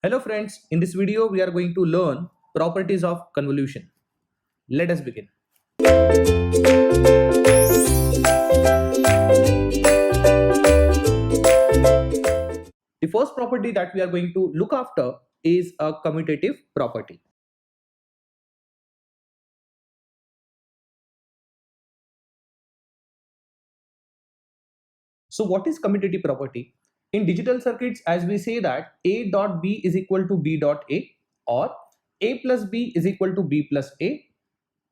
Hello friends, in this video we are going to learn properties of convolution. Let us begin. The first property that we are going to look after is a commutative property. So what is commutative property? In digital circuits, as we say that A dot B is equal to B dot A, or A plus B is equal to B plus A.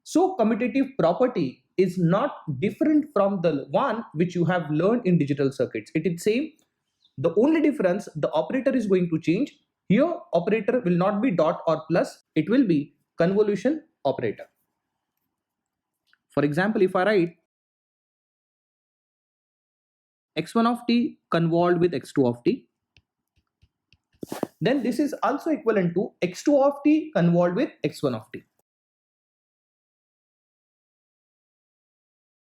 So commutative property is not different from the one which you have learned in digital circuits. It is same. The only difference, the operator is going to change. Here operator will not be dot or plus, it will be convolution operator. For example, if I write x1 of t convolved with x2 of t, then this is also equivalent to x2 of t convolved with x1 of t.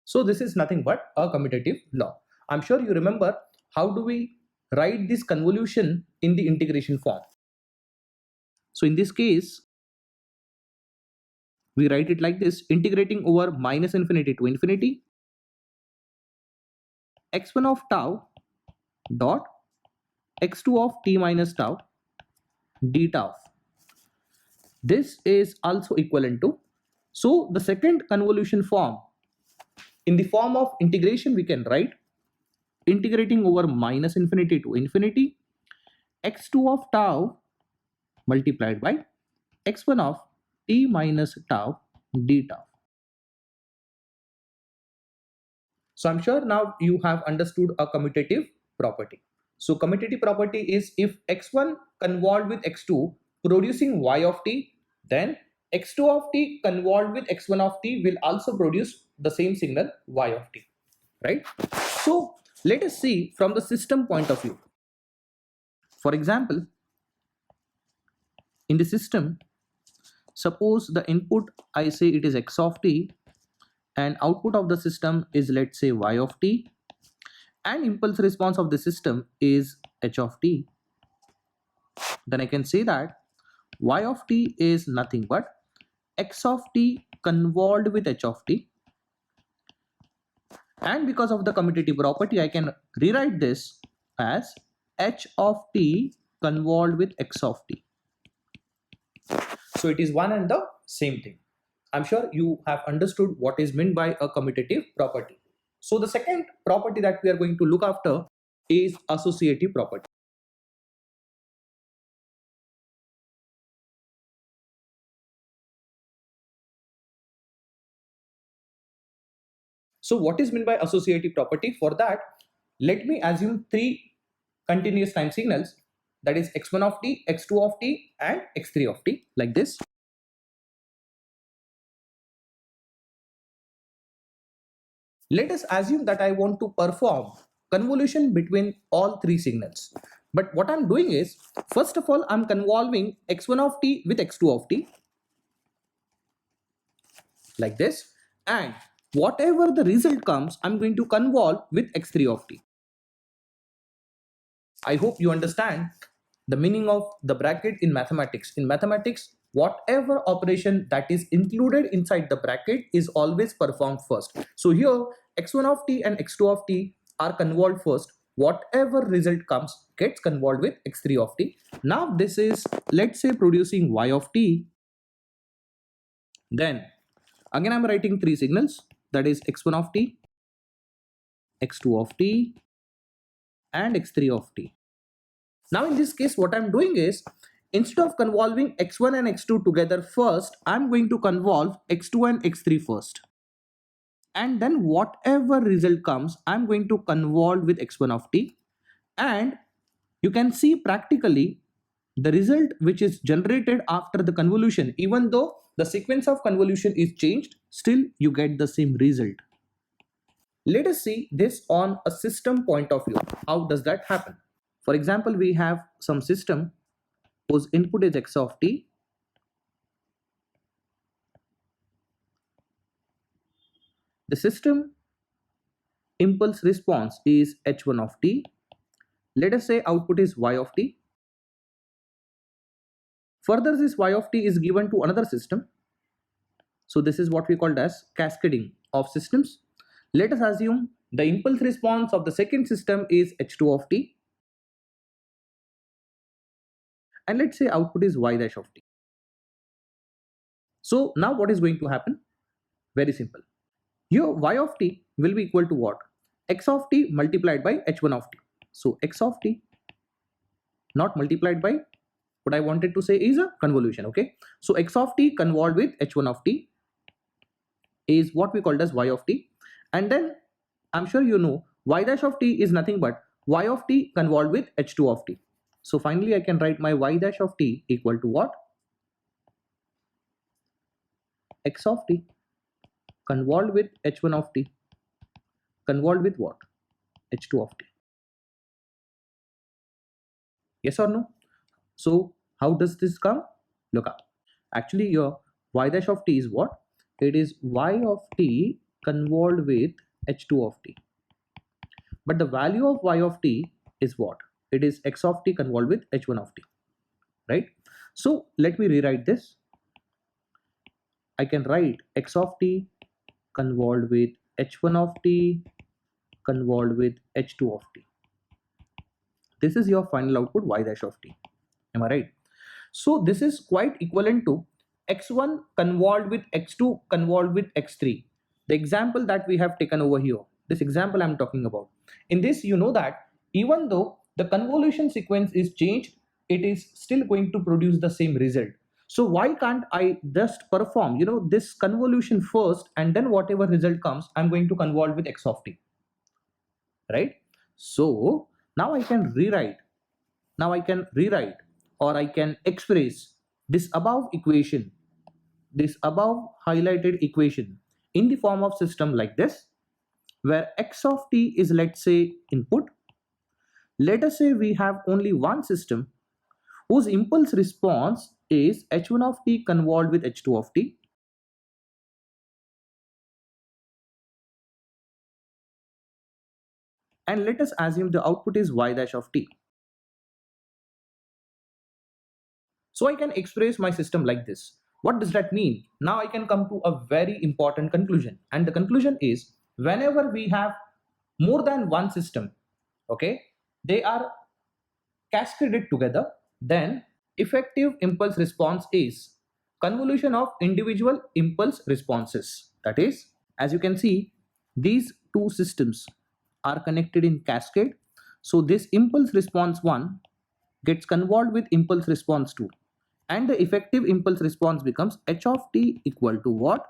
So this is nothing but a commutative law. I'm sure you remember how do we write this convolution in the integration form. So in this case, we write it like this: integrating over minus infinity to infinity x1 of tau dot x2 of t minus tau d tau. This is also equivalent to, so the second convolution form, in the form of integration we can write integrating over minus infinity to infinity x2 of tau multiplied by x1 of t minus tau d tau. So I'm sure now you have understood a commutative property. So commutative property is if x1 convolved with x2 producing y of t, then x2 of t convolved with x1 of t will also produce the same signal y of t, right? So let us see from the system point of view. For example, in the system, suppose the input I say it is x of t and output of the system is, let's say, y of t, and impulse response of the system is h of t. Then I can say that y of t is nothing but x of t convolved with h of t, and because of the commutative property I can rewrite this as h of t convolved with x of t. So it is one and the same thing. I'm sure you have understood what is meant by a commutative property. So the second property that we are going to look after is associative property. So what is meant by associative property? For that, let me assume three continuous time signals, that is x1 of t, x2 of t and x3 of t, like this. Let us assume that I want to perform convolution between all three signals. But what I'm doing is, first of all, I'm convolving x1 of t with x2 of t, like this, and whatever the result comes, I'm going to convolve with x3 of t. I hope you understand the meaning of the bracket in mathematics. In mathematics, whatever operation that is included inside the bracket is always performed first. So here x1 of t and x2 of t are convolved first. Whatever result comes gets convolved with x3 of t. Now this is, let's say, producing y of t. Then again I'm writing three signals, that is x1 of t, x2 of t and x3 of t. Now in this case what I'm doing is, instead of convolving x1 and x2 together first, I'm going to convolve x2 and x3 first. And then whatever result comes, I'm going to convolve with x1 of t. And you can see practically the result which is generated after the convolution, even though the sequence of convolution is changed, still you get the same result. Let us see this on a system point of view. How does that happen? For example, we have some system whose input is x of t. The system impulse response is h1 of t. Let us say output is y of t. Further, this y of t is given to another system. So this is what we called as cascading of systems. Let us assume the impulse response of the second system is h2 of t, and let's say output is y dash of t. So now what is going to happen? Very simple. Here y of t will be equal to what? X of t multiplied by h1 of t. So x of t not multiplied by, what I wanted to say is a convolution, okay? So x of t convolved with h1 of t is what we called as y of t, and then I'm sure you know y dash of t is nothing but y of t convolved with h2 of t. So finally I can write my y dash of t equal to what? X of t convolved with h1 of t convolved with what? h2 of t. Yes or no? So how does this come? Look up. Actually your y dash of t is what? It is y of t convolved with h2 of t. But the value of y of t is what? It is x of t convolved with h1 of t, right? So let me rewrite this. I can write x of t convolved with h1 of t convolved with h2 of t. This is your final output y dash of t. Am I right? So this is quite equivalent to x1 convolved with x2 convolved with x3. The example that we have taken over here, this example I'm talking about. In this, you know that even though the convolution sequence is changed, it is still going to produce the same result. So why can't I just perform, this convolution first, and then whatever result comes, I'm going to convolve with x of t, right? So now I can rewrite, or I can express this above equation, this above highlighted equation in the form of system like this, where x of t is, let's say, input. Let us say we have only one system whose impulse response is h1 of t convolved with h2 of t. And let us assume the output is y dash of t. So I can express my system like this. What does that mean? Now I can come to a very important conclusion. And the conclusion is, whenever we have more than one system, okay, they are cascaded together, then effective impulse response is convolution of individual impulse responses. That is, as you can see, these two systems are connected in cascade. So this impulse response 1 gets convolved with impulse response 2, and the effective impulse response becomes h of t equal to what?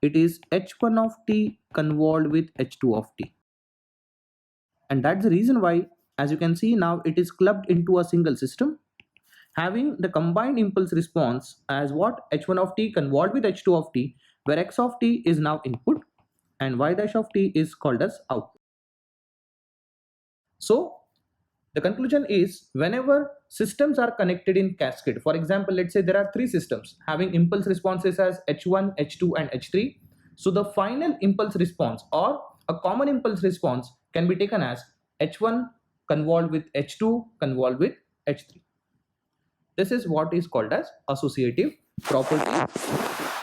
It is h1 of t convolved with h2 of t. And that's the reason why, as you can see now, it is clubbed into a single system, having the combined impulse response as what? h1 of t convolved with h2 of t, where x of t is now input and y dash of t is called as output. So the conclusion is, whenever systems are connected in cascade, for example, let's say there are three systems having impulse responses as h1, h2 and h3. So the final impulse response or a common impulse response can be taken as h1 convolved with h2 convolved with h3. This is what is called as associative property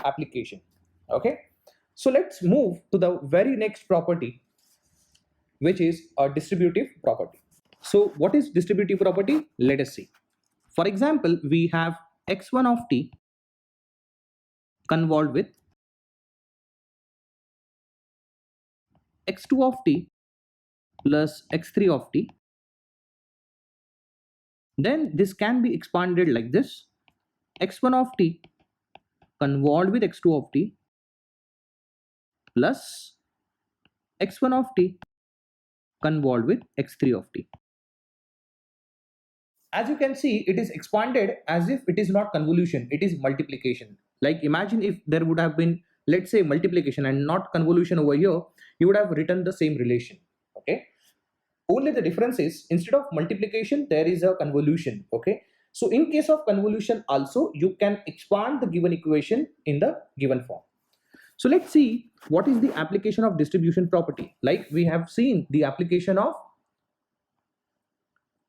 application. Okay, so let's move to the very next property, which is a distributive property. So what is distributive property? Let us see. For example, we have x1 of t convolved with x2 of t plus x3 of t. Then this can be expanded like this: x1 of t convolved with x2 of t plus x1 of t convolved with x3 of t. As you can see, it is expanded as if it is not convolution, it is multiplication. Like imagine if there would have been, let's say, multiplication and not convolution over here, you would have written the same relation. Okay, only the difference is, instead of multiplication there is a convolution. Okay, so in case of convolution also, you can expand the given equation in the given form. So let's see what is the application of distribution property. Like we have seen the application of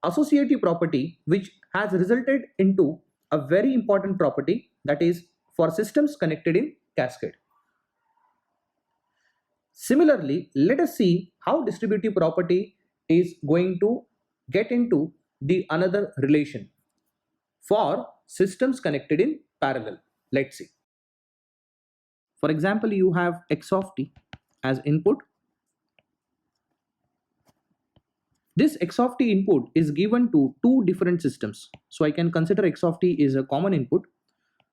associative property, which has resulted into a very important property, that is for systems connected in cascade. Similarly, let us see how distributive property is going to get into the another relation for systems connected in parallel. Let's see. For example, you have x of t as input. This x of t input is given to two different systems. So I can consider x of t is a common input.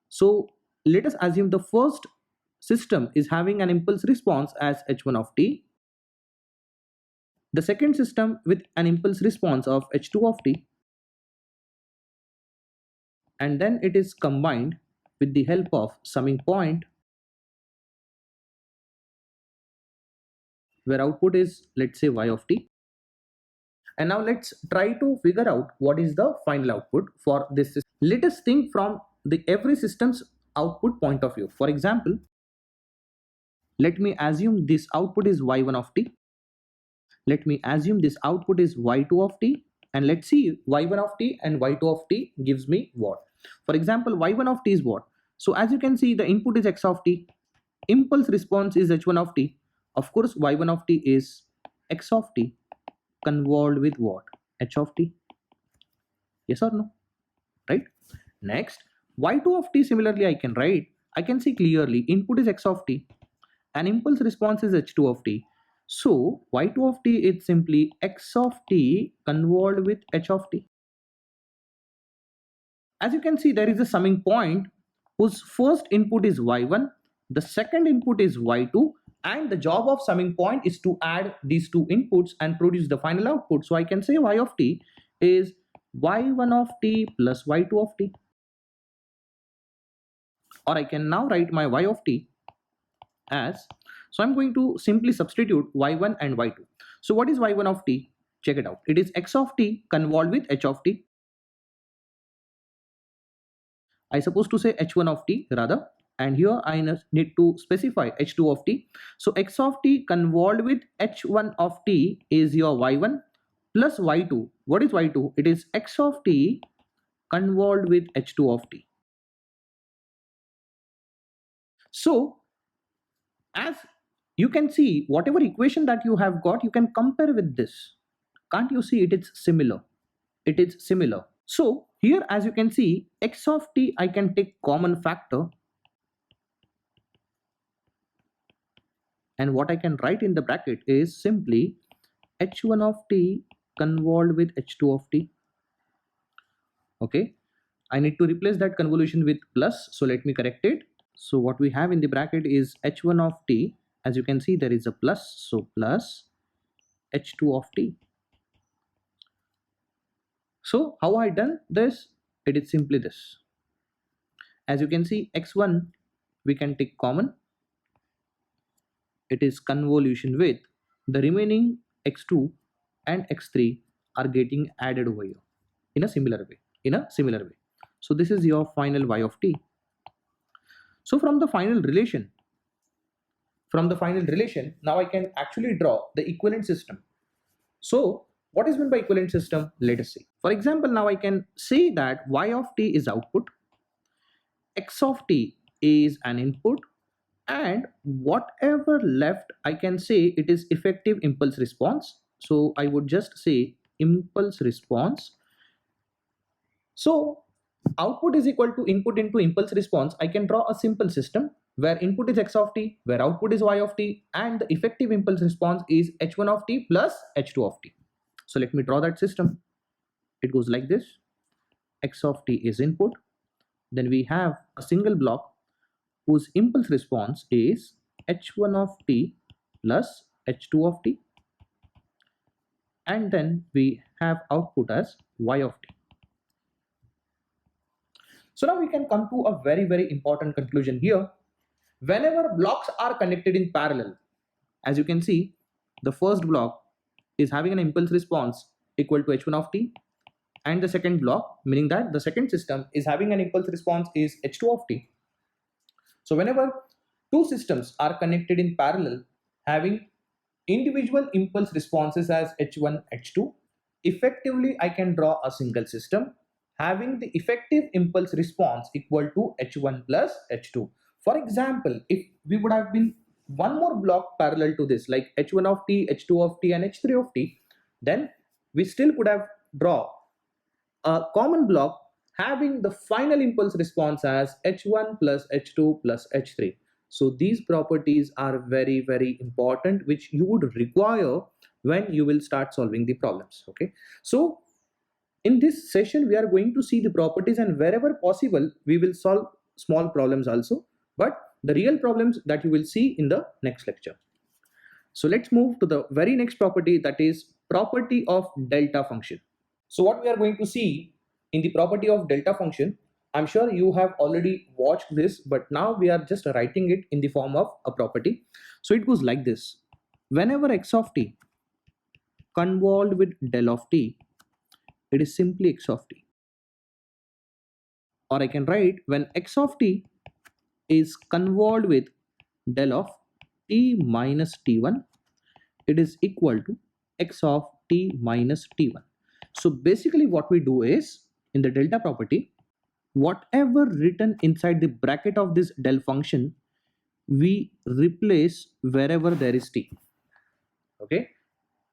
So let us assume the first system is having an impulse response as h1 of t. The second system with an impulse response of h2 of t. And then it is combined with the help of summing point, where output is, let's say, y of t. And now let's try to figure out what is the final output for this system. Let us think from the every system's output point of view. For example, let me assume this output is y1 of t. Let me assume this output is y2 of t. And let's see y1 of t and y2 of t gives me what. For example, y1 of t is what? So as you can see, the input is x of t. Impulse response is h1 of t. Of course, y1 of t is x of t convolved with what? H of t. Yes or no? Right? Next, y2 of t, similarly I can write. I can see clearly input is x of t and impulse response is h2 of t. So y2 of t is simply x of t convolved with h of t. As you can see, there is a summing point whose first input is y1, the second input is y2, and the job of summing point is to add these two inputs and produce the final output. So I can say y of t is y1 of t plus y2 of t. Or I can now write my y of t as, so I'm going to simply substitute y1 and y2. So what is y1 of t? Check it out. It is x of t convolved with h of t. I supposed to say h1 of t rather, and here I need to specify h2 of t. So x of t convolved with h1 of t is your y1 plus y2. What is y2? It is x of t convolved with h2 of t. So as you can see, whatever equation that you have got, you can compare with this. Can't you see it is similar? It is similar. So here, as you can see, x of t, I can take common factor. And what I can write in the bracket is simply h1 of t convolved with h2 of t. Okay. I need to replace that convolution with plus. So let me correct it. So what we have in the bracket is h1 of t. As you can see, there is a plus. So plus h2 of t. So how I done this? It is simply this. As you can see, x1 we can take common. It is convolution with the remaining x2 and x3 are getting added over here in a similar way. So this is your final y of t. So from the final relation, now I can actually draw the equivalent system. So what is meant by equivalent system? Let us see. For example, now I can say that y of t is output, x of t is an input, and whatever left, I can say it is effective impulse response. So I would just say impulse response. So output is equal to input into impulse response. I can draw a simple system where input is x of t, where output is y of t, and the effective impulse response is h1 of t plus h2 of t. So let me draw that system. It goes like this. X of t is input. Then we have a single block whose impulse response is h1 of t plus h2 of t. And then we have output as y of t. So now we can come to a very, very important conclusion here. Whenever blocks are connected in parallel, as you can see, the first block is having an impulse response equal to h1 of t, and the second block, meaning that the second system is having an impulse response is h2 of t. So whenever two systems are connected in parallel having individual impulse responses as h1, h2, effectively I can draw a single system having the effective impulse response equal to h1 plus h2. For example, if we would have been one more block parallel to this, like h1 of t, h2 of t, and h3 of t, then we still could have draw a common block having the final impulse response as h1 plus h2 plus h3. So these properties are very, very important, which you would require when you will start solving the problems. Okay, so in this session we are going to see the properties, and wherever possible we will solve small problems also, but the real problems that you will see in the next lecture. So let's move to the very next property, that is property of delta function. So what we are going to see in the property of delta function, I'm sure you have already watched this, but now we are just writing it in the form of a property. So it goes like this: whenever x of t convolved with del of t, it is simply x of t. Or I can write, when x of t is convolved with del of t minus t1, it is equal to x of t minus t1. So basically what we do is, in the delta property, whatever written inside the bracket of this del function, we replace wherever there is t, okay,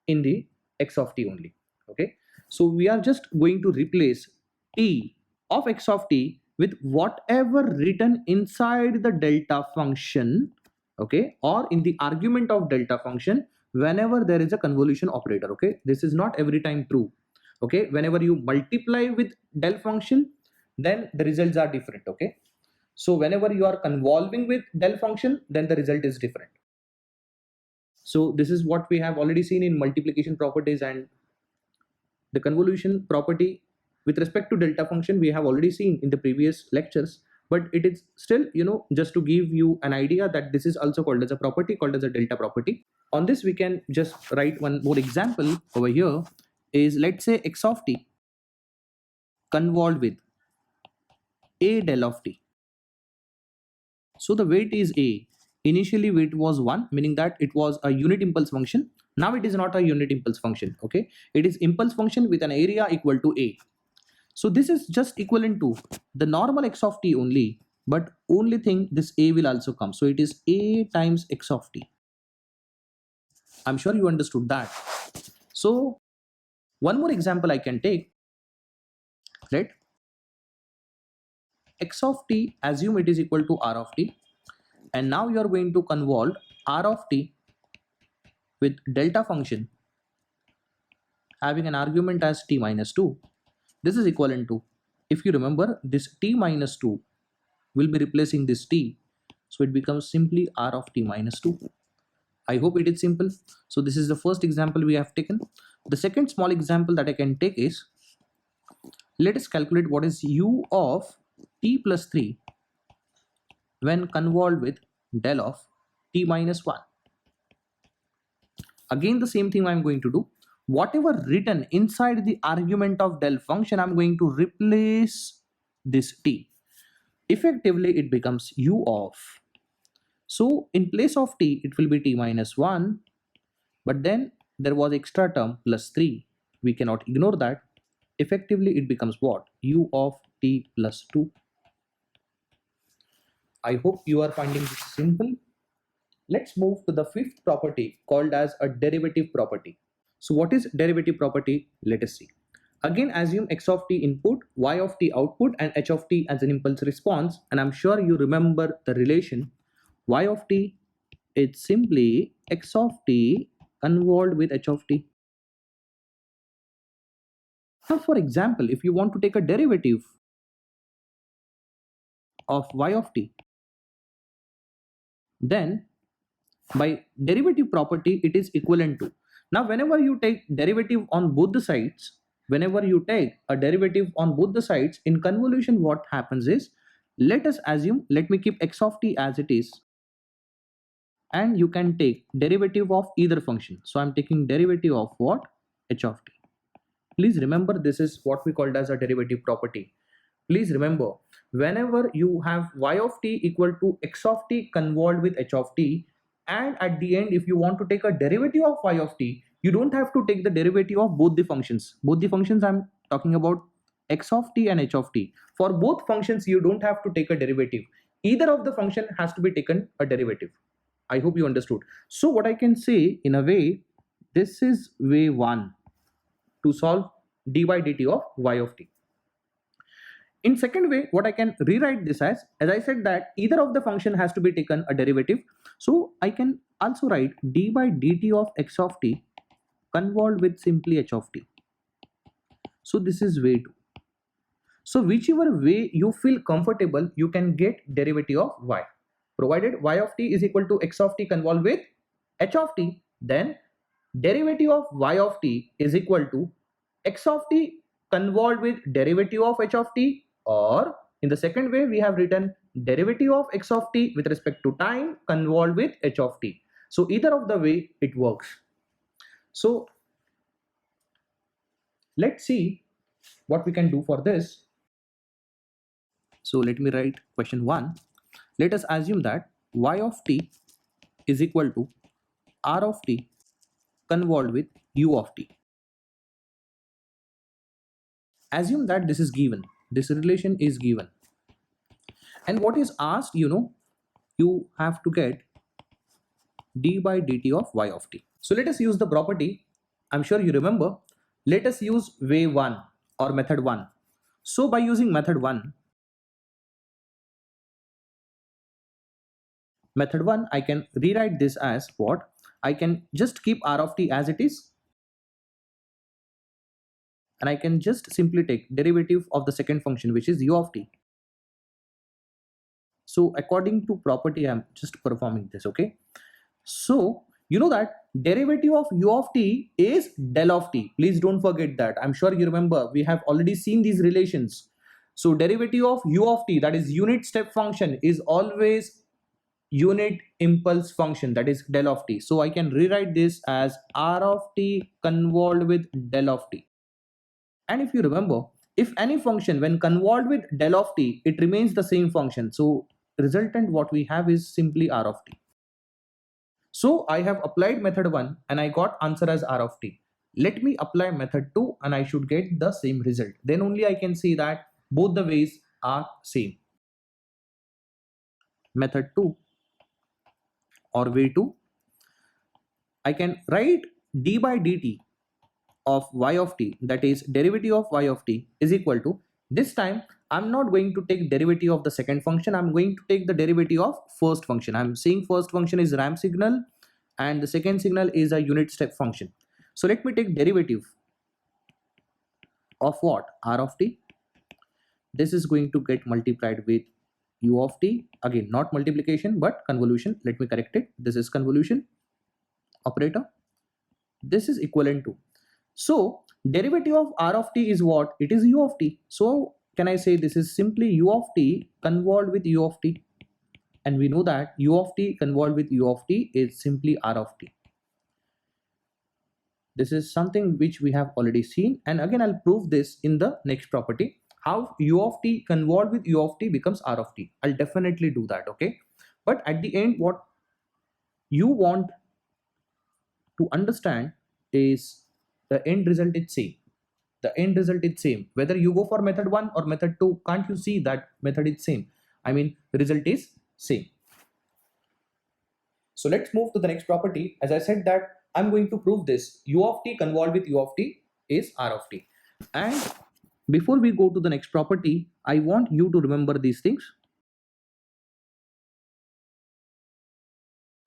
in the x of t only. Okay, so we are just going to replace t of x of t with whatever written inside the delta function, okay, or in the argument of delta function whenever there is a convolution operator. Okay, this is not every time true. Okay, whenever you multiply with del function, then the results are different. Okay, so whenever you are convolving with del function, then the result is different. So this is what we have already seen in multiplication properties, and the convolution property with respect to delta function we have already seen in the previous lectures, but it is still, just to give you an idea that this is also called as a property, called as a delta property. On this we can just write one more example over here. Is, let's say, x of t convolved with a del of t. So the weight is a. Initially weight was 1, meaning that it was a unit impulse function. Now it is not a unit impulse function. Okay, it is impulse function with an area equal to a. So this is just equivalent to the normal x of t only, but only thing, this a will also come. So it is a times x of t. I'm sure you understood that. So one more example I can take. Let x of t, assume it is equal to r of t, and now you are going to convolve r of t with delta function having an argument as t minus 2. This is equivalent to, if you remember, this t minus 2 will be replacing this t, so it becomes simply r of t minus 2. I hope it is simple. So this is the first example we have taken. The second small example that I can take is, let us calculate what is u of t plus 3 when convolved with del of t minus 1. Again the same thing I am going to do. Whatever written inside the argument of del function, I am going to replace this t. Effectively it becomes u of. So in place of t it will be t minus 1, but then there was extra term plus 3. We cannot ignore that. Effectively it becomes what? U of t plus 2. I hope you are finding this simple. Let's move to the fifth property, called as a derivative property. So what is derivative property? Let us see. Again, assume x of t input, y of t output, and h of t as an impulse response, and I'm sure you remember the relation. Y of t, it's simply x of t convolved with h of t. Now for example, if you want to take a derivative of y of t, then by derivative property it is equivalent to. Now whenever you take derivative on both the sides, whenever you take a derivative on both the sides in convolution, what happens is, let us assume, let me keep x of t as it is, and you can take derivative of either function. So I'm taking derivative of what? H of t. Please remember, this is what we called as a derivative property. Please remember, whenever you have y of t equal to x of t convolved with h of t, and at the end if you want to take a derivative of y of t, you don't have to take the derivative of both the functions. Both the functions I'm talking about x of t and h of t. For both functions, you don't have to take a derivative. Either of the function has to be taken a derivative. I hope you understood. So what I can say in a way, this is way 1 to solve dy dt of y of t. In second way, what I can rewrite this as I said that either of the function has to be taken a derivative. So I can also write d by dt of x of t convolved with simply h of t. So this is way 2. So whichever way you feel comfortable, you can get derivative of y. Provided y of t is equal to x of t convolved with h of t, then derivative of y of t is equal to x of t convolved with derivative of h of t, or in the second way we have written derivative of x of t with respect to time convolved with h of t. So either of the way it works. So let's see what we can do for this. So let me write question 1. Let us assume that y of t is equal to r of t convolved with u of t. Assume that this is given, this relation is given, and what is asked, you have to get d by dt of y of t. So let us use the property. I'm sure you remember. Let us use way 1 or method 1. So by using method 1, I can rewrite this as what? I can just keep r of t as it is, and I can just simply take derivative of the second function, which is u of t. So according to property, I'm just performing this, okay? So you know that derivative of u of t is del of t. Please don't forget that. I'm sure you remember, we have already seen these relations. So derivative of u of t, that is unit step function, is always unit impulse function, that is del of t. So I can rewrite this as r of t convolved with del of t. And if you remember, if any function when convolved with del of t, it remains the same function. So resultant what we have is simply r of t. So I have applied method 1 and I got answer as r of t. Let me apply method 2 and I should get the same result. Then only I can see that both the ways are same. Method 2 or way 2, I can write d by dt of y of t, that is derivative of y of t, is equal to, this time I'm not going to take derivative of the second function, I'm going to take the derivative of first function. I'm saying first function is ramp signal and the second signal is a unit step function. So let me take derivative of what? R of t. This is going to get multiplied with u of t. Again, not multiplication but convolution. Let me correct it. This is convolution operator. This is equivalent to. So derivative of r of t is what? It is u of t. So can I say this is simply u of t convolved with u of t? And we know that u of t convolved with u of t is simply r of t. This is something which we have already seen, and again I'll prove this in the next property, how u of t convolved with u of t becomes r of t. I'll definitely do that, okay? But at the end, what you want to understand is the end result is same. The end result is same. Whether you go for method 1 or method 2, can't you see that method is same? I mean, result is same. So let's move to the next property. As I said that I'm going to prove this. U of t convolved with u of t is r of t. And before we go to the next property, I want you to remember these things.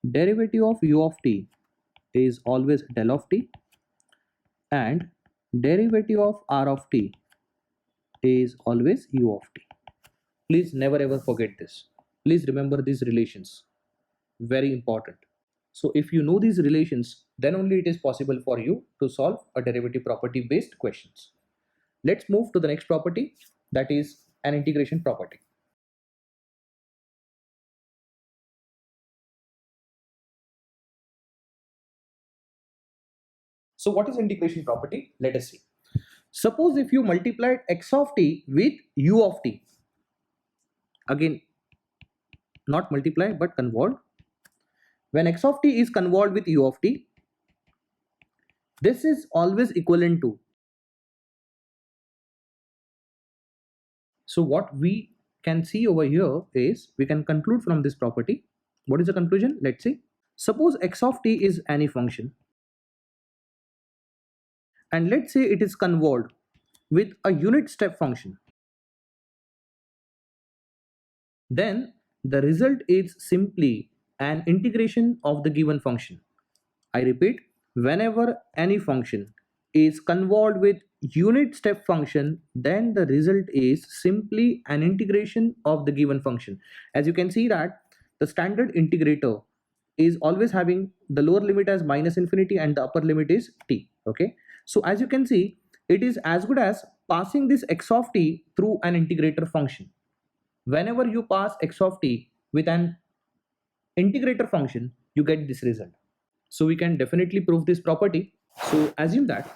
Derivative of u of t is always del of t, and derivative of r of t is always u of t. Please never ever forget this. Please remember these relations. Very important. So if you know these relations, then only it is possible for you to solve a derivative property based questions. Let's move to the next property, that is an integration property. So what is integration property? Let us see. Suppose if you multiplied x of t with u of t, again not multiply but convolve. When x of t is convolved with u of t, this is always equivalent to So what we can see over here is we can conclude from this property. What is the conclusion? Let's see. Suppose x of t is any function, and let's say it is convolved with a unit step function. Then the result is simply an integration of the given function. I repeat, whenever any function is convolved with unit step function, then the result is simply an integration of the given function. As you can see that the standard integrator is always having the lower limit as minus infinity and the upper limit is t. Okay, so as you can see, it is as good as passing this x of t through an integrator function. Whenever you pass x of t with an integrator function, you get this result. So we can definitely prove this property. So assume that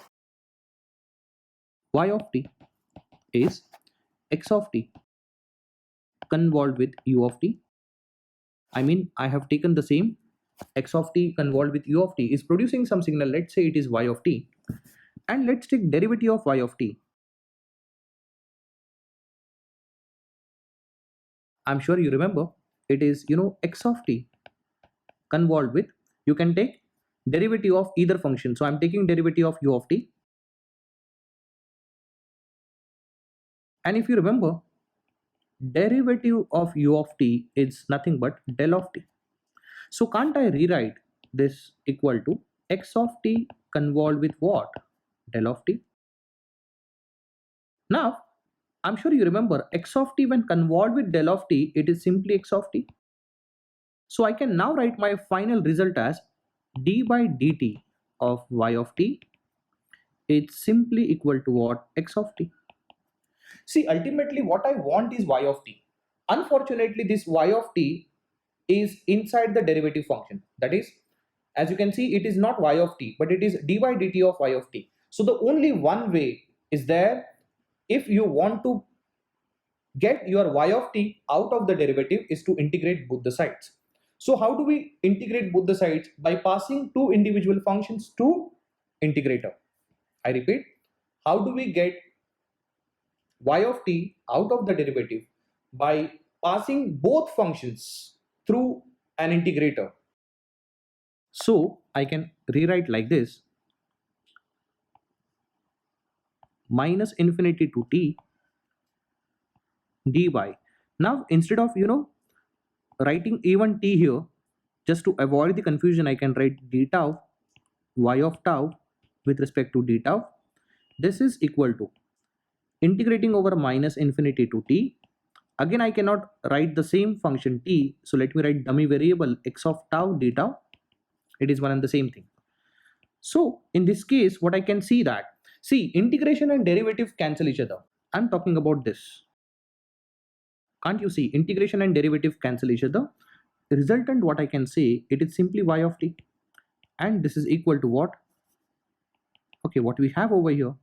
y of t is x of t convolved with u of t. I mean, I have taken the same x of t convolved with u of t is producing some signal. Let's say it is y of t. And let's take derivative of y of t. I'm sure you remember it is, x of t convolved with, you can take derivative of either function. So I'm taking derivative of u of t. And if you remember, derivative of u of t is nothing but del of t. So can't I rewrite this equal to x of t convolved with what? Del of t. Now, I'm sure you remember x of t when convolved with del of t, it is simply x of t. So I can now write my final result as d by dt of y of t is simply equal to what? X of t. See, ultimately what I want is y of t. Unfortunately, this y of t is inside the derivative function. That is, as you can see, it is not y of t, but it is d by dt of y of t. So the only one way is there, if you want to get your y of t out of the derivative, is to integrate both the sides. So how do we integrate both the sides? By passing two individual functions to integrator. I repeat, how do we get y of t out of the derivative? By passing both functions through an integrator. So I can rewrite like this: minus infinity to t dy. Now instead of writing even t here, just to avoid the confusion, I can write d tau y of tau with respect to d tau. This is equal to integrating over minus infinity to t. Again, I cannot write the same function t, so let me write dummy variable x of tau d tau. It is one and the same thing. So in this case, what I can see that, see, integration and derivative cancel each other. I'm talking about this. Can't you see? Integration and derivative cancel each other. The resultant, what I can say, it is simply y of t. And this is equal to what? Okay, what we have over here,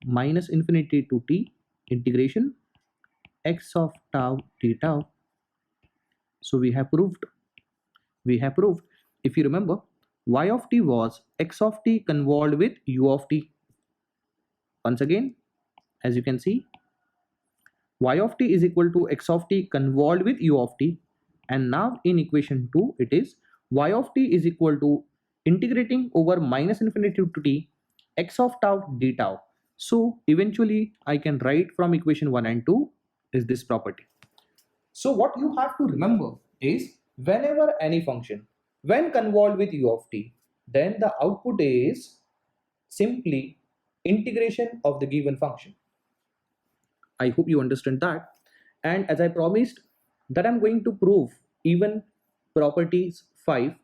minus infinity to t integration x of tau d tau. So we have proved, if you remember, y of t was x of t convolved with u of t. Once again, as you can see, y of t is equal to x of t convolved with u of t. And now in equation 2, it is y of t is equal to integrating over minus infinity to t x of tau d tau. So eventually I can write from equation 1 and 2 is this property. So what you have to remember is, whenever any function, when convolved with u of t, then the output is simply integration of the given function. I hope you understand that. And as I promised that I'm going to prove even properties 5,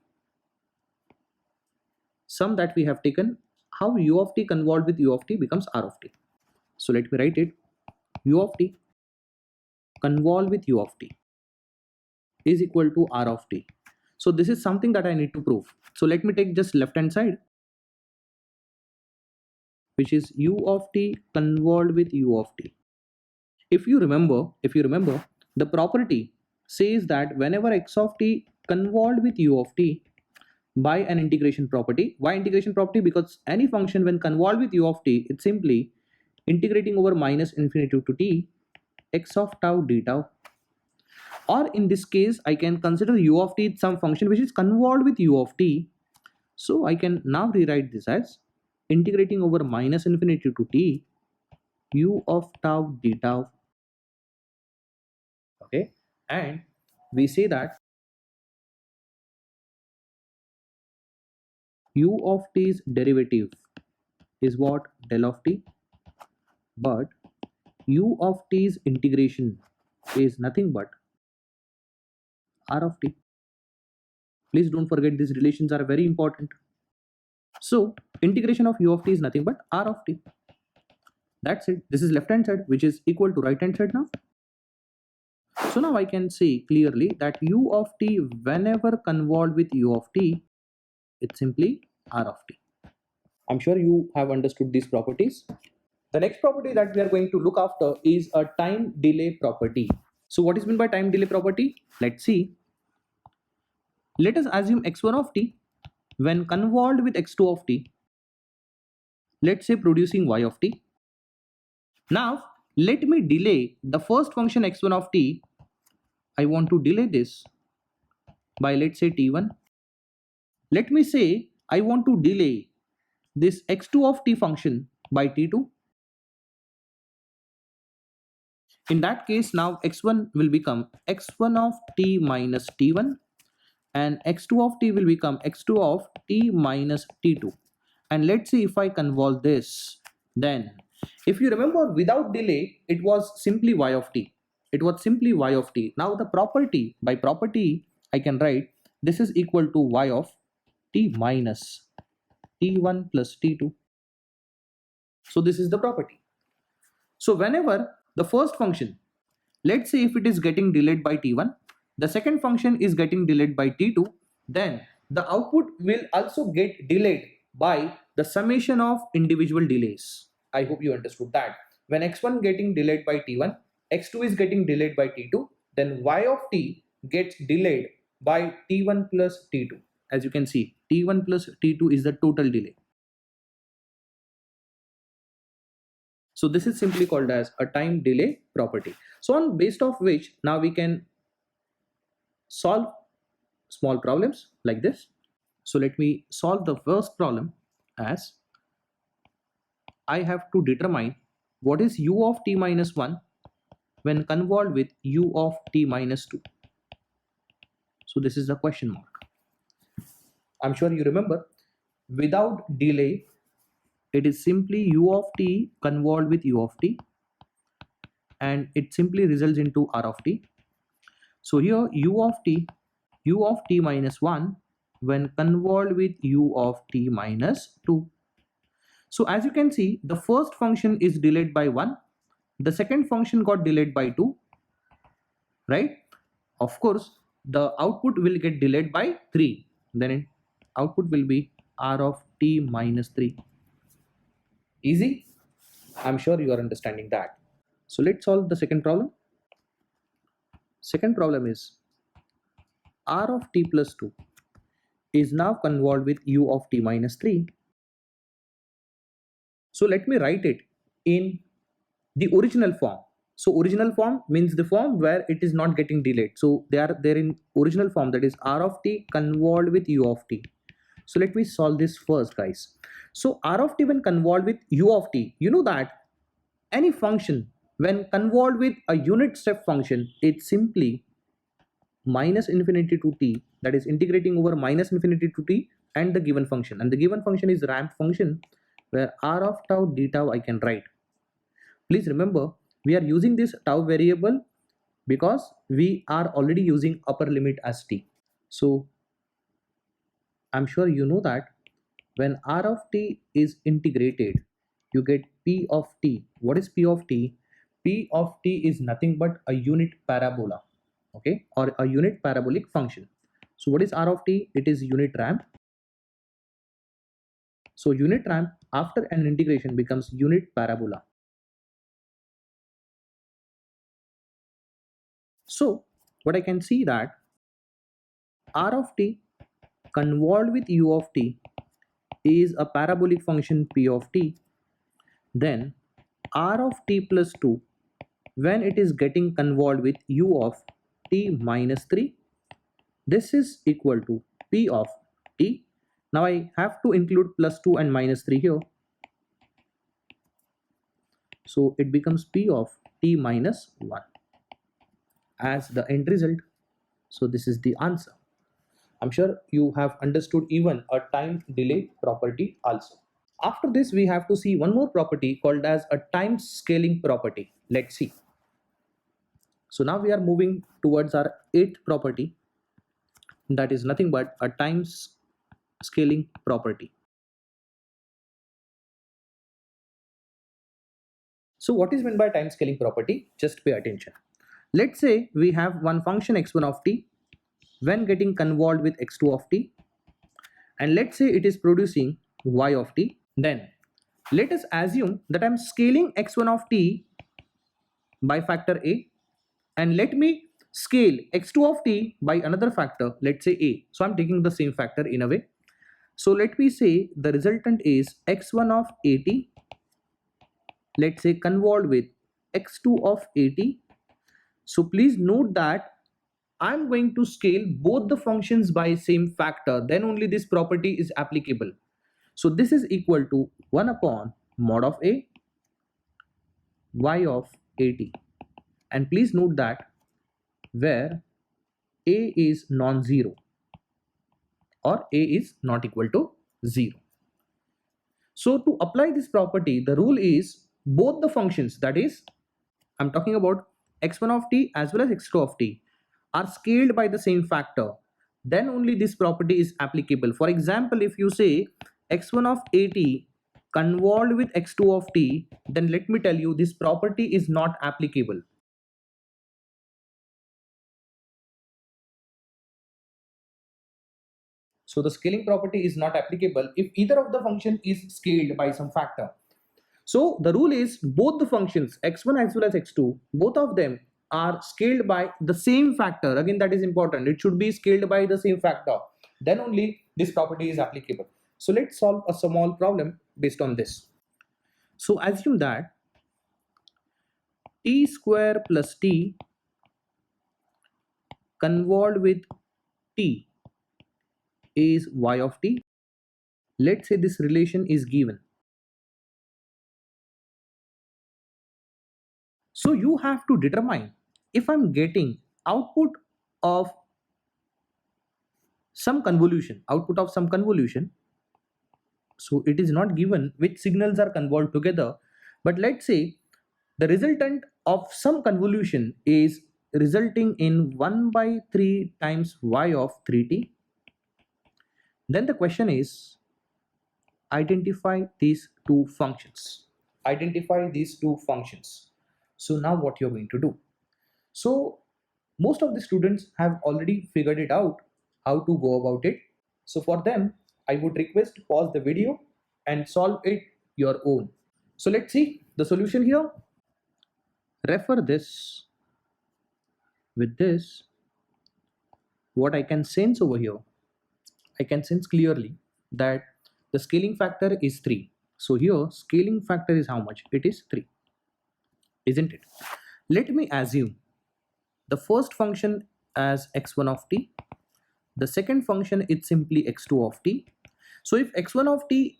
sum that we have taken, how u of t convolved with u of t becomes r of t. So let me write it: u of t convolved with u of t is equal to r of t. So this is something that I need to prove. So let me take just left hand side, which is u of t convolved with u of t. If you remember, the property says that whenever x of t convolved with u of t by an integration property. Why integration property? Because any function when convolved with u of t, it's simply integrating over minus infinity to t x of tau d tau, or in this case I can consider u of t some function which is convolved with u of t. So I can now rewrite this as integrating over minus infinity to t u of tau d tau. Okay, and we say that u of t's derivative is what? Del of t, but u of t's integration is nothing but r of t. Please don't forget these relations are very important. So integration of u of t is nothing but r of t. That's it. This is left hand side which is equal to right hand side now. So now I can say clearly that u of t whenever convolved with u of t, it's simply r of t. I'm sure you have understood these properties. The next property that we are going to look after is a time delay property. So what is meant by time delay property? Let's see. Let us assume x1 of t when convolved with x2 of t, let's say producing y of t. Now let me delay the first function x1 of t. I want to delay this by, let's say, t1. Let me say I want to delay this x2 of t function by t2. In that case, now x1 will become x1 of t minus t1, and x2 of t will become x2 of t minus t2. And let's see if I convolve this. Then if you remember, without delay it was simply y of t. It was simply y of t. Now the property, by property I can write this is equal to y of t minus t1 plus t2. So this is the property. So whenever the first function, let's say if it is getting delayed by t1, the second function is getting delayed by t2, then the output will also get delayed by the summation of individual delays. I hope you understood that. When x1 getting delayed by t1, x2 is getting delayed by t2, then y of t gets delayed by t1 plus t2. As you can see, t1 plus t2 is the total delay. So this is simply called as a time delay property. So on based of which now we can solve small problems like this. So let me solve the first problem as I have to determine what is u of t minus 1 when convolved with u of t minus 2. So this is the question mark. I'm sure you remember, without delay it is simply u of t convolved with u of t, and it simply results into r of t. So here u of t minus 1 when convolved with u of t minus 2. So as you can see, the first function is delayed by 1, the second function got delayed by 2, right? Of course the output will get delayed by 3, then output will be r of t minus 3. Easy? I'm sure you are understanding that. So let's solve the second problem. Second problem is r of t plus 2 is now convolved with u of t minus 3. So let me write it in the original form. So original form means the form where it is not getting delayed. So they are there in original form, that is r of t convolved with u of t. So let me solve this first, guys. So r of t when convolved with u of t, you know that any function when convolved with a unit step function, it's simply minus infinity to t, that is integrating over minus infinity to t and the given function, and the given function is ramp function where r of tau d tau I can write. Please remember, we are using this tau variable because we are already using upper limit as t. So I'm sure you know that when r of t is integrated, you get p of t. What is p of t? P of t is nothing but a unit parabola, okay, or a unit parabolic function. So what is r of t? It is unit ramp. So unit ramp after an integration becomes unit parabola. So what I can see that r of t convolved with u of t is a parabolic function p of t, then r of t plus 2 when it is getting convolved with u of t minus 3, this is equal to p of t. Now I have to include plus 2 and minus 3 here. So it becomes p of t minus 1 as the end result. So this is the answer. I'm sure you have understood even a time delay property also. After this, we have to see one more property called as a time scaling property. Let's see. So now we are moving towards our eighth property, that is nothing but a time scaling property. So what is meant by time scaling property? Just pay attention. Let's say we have one function x1 of t when getting convolved with x2 of t, and let's say it is producing y of t. Then let us assume that I'm scaling x1 of t by factor a, and let me scale x2 of t by another factor, let's say a. So I'm taking the same factor in a way. So let me say the resultant is x1 of at, let's say convolved with x2 of at. So please note that I'm going to scale both the functions by same factor, then only this property is applicable. So this is equal to 1 upon mod of a y of at. And please note that where a is non-zero or a is not equal to 0. So to apply this property, the rule is both the functions, that is I'm talking about x1 of t as well as x2 of t, are scaled by the same factor, then only this property is applicable. For example, if you say x1 of at convolved with x2 of t, then let me tell you this property is not applicable. So the scaling property is not applicable if either of the function is scaled by some factor. So the rule is both the functions x1 as well as x2, both of them are scaled by the same factor. Again, that is important. It should be scaled by the same factor. Then only this property is applicable. So let's solve a small problem based on this. So assume that t square plus t convolved with t is y of t. Let's say this relation is given. So you have to determine if I'm getting output of some convolution, so it is not given which signals are convolved together, but let's say the resultant of some convolution is resulting in 1 by 3 times y of 3t. Then the question is identify these two functions. So now what you're going to do? So most of the students have already figured it out how to go about it. So for them, I would request pause the video and solve it your own. So let's see the solution here. Refer this. With this, what I can sense over here, I can sense clearly that the scaling factor is 3. So here scaling factor is how much? It is 3, isn't it? Let me assume the first function as x1 of t, the second function is simply x2 of t. So if x1 of t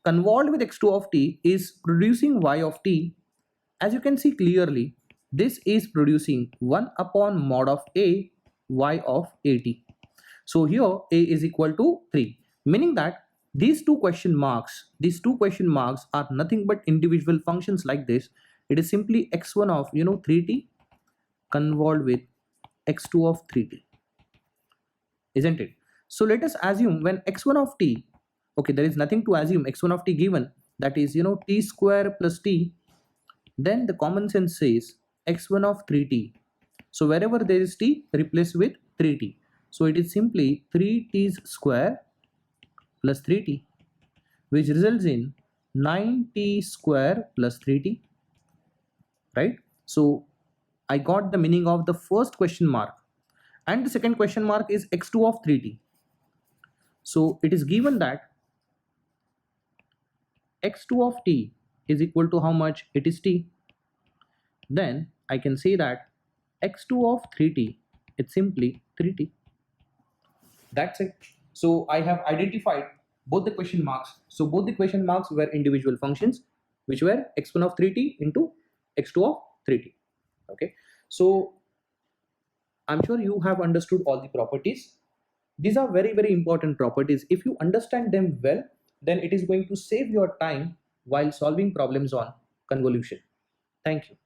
convolved with x2 of t is producing y of t, as you can see clearly, this is producing 1 upon mod of a y of at. So here a is equal to 3, meaning that these two question marks are nothing but individual functions like this. It is simply x1 of 3t convolved with x2 of 3t, isn't it? So let us assume when x1 of t, okay, there is nothing to assume, x1 of t given, that is t square plus t, then the common sense says x1 of 3t. So wherever there is t, replace with 3t. So it is simply 3t square plus 3t, which results in 9t square plus 3t, right? So I got the meaning of the first question mark, and the second question mark is x2 of 3t. So it is given that x2 of t is equal to how much? It is t. Then I can say that x2 of 3t, it's simply 3t. That's it. So I have identified both the question marks. So both the question marks were individual functions, which were x1 of 3t into x2 of 3t. Okay. So I'm sure you have understood all the properties. These are very, very important properties. If you understand them well, then it is going to save your time while solving problems on convolution. Thank you.